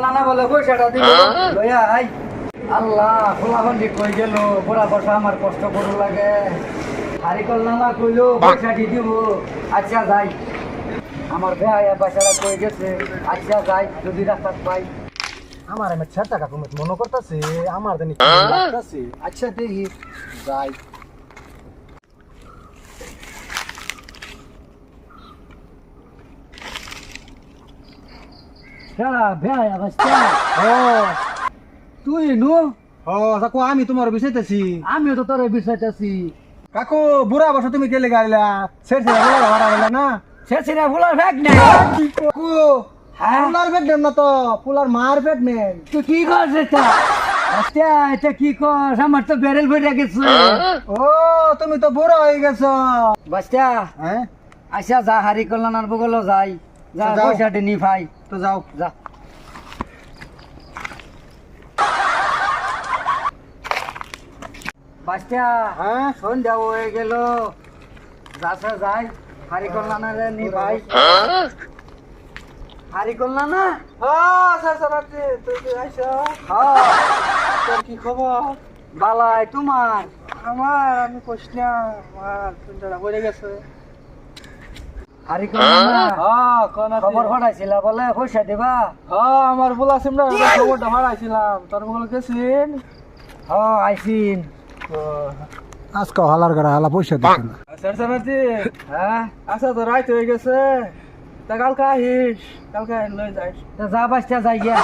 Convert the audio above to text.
নানা বলে পয়সাটা দিব লইয়া আই। আল্লাহ খোলাখন্ডি কই গেল বুড়া বসা আমার কষ্ট করু লাগে। হারিকল নানা কইলো পয়সাটি দিব। আচ্ছা যাই, আমার ভাইয়া পয়সাটা কই গেছে। আচ্ছা যাই, যদি রাস্তা পাই। আমার আমি 6 টাকা কমে মনে করতেছে আমার জানি কি লাগতাছে। আচ্ছা দেখি যাই। ভাইয়া বাচ্চা ও তুই নু? ও কাকু আমি তোমার বিষয়তেছি। আমিও তো তোর বিষয়টাছি। কাকু বুড়া বসে তুমি গেলে গাইলা ছেড়ে ছেড়ে বলা ভাড়া হইলা না। সে সিনা ফুলার ব্যাগ নেই। কাকু হ্যাঁ? পুলার বেড নেন না তো পুলার মার বেড নেন। তুই কি করছ এটা? আচ্ছা এটা কি কর? আমার তো ব্যারেল ভরে গেছে। ও তুমি তো বুড়া হয়ে গেছো। বাচ্চা হ্যাঁ আচ্ছা যা হারি কল্যাণার বগল যাই। যা যাও। পয়সাটি নি ভাই। তো যাও। যা বাচ্চা হ্যাঁ সন্ধ্যা হয়ে গেল। যাচ্ছে যাই হারি কল্যাণার নি ভাই। হারি কল্যাণা? হ্যাঁ স্যার স্যার আপনি তুই আইছো। হ্যাঁ তোর কি খবর? বালাই তোমার? আমার আমি কইস না আমার তুইটা পড়ে গেছে। হারি কল্যাণা হ্যাঁ কোন খবর পাঠাইছিলা বলে পয়সা দিবা? হ্যাঁ আমার বলা সিমরা খবরটা হারাইছিলাম তোর বলে গেছিন। হ্যাঁ আইসিন। আজকে হালার করে হালা পয়সা দিত না। স্যার স্যার হ্যাঁ আচ্ছা তো রাইত হয়ে গেছে তা কালকে আহিস কালকে লই যাইস। তো যা বাচ্চা যাই গিয়া।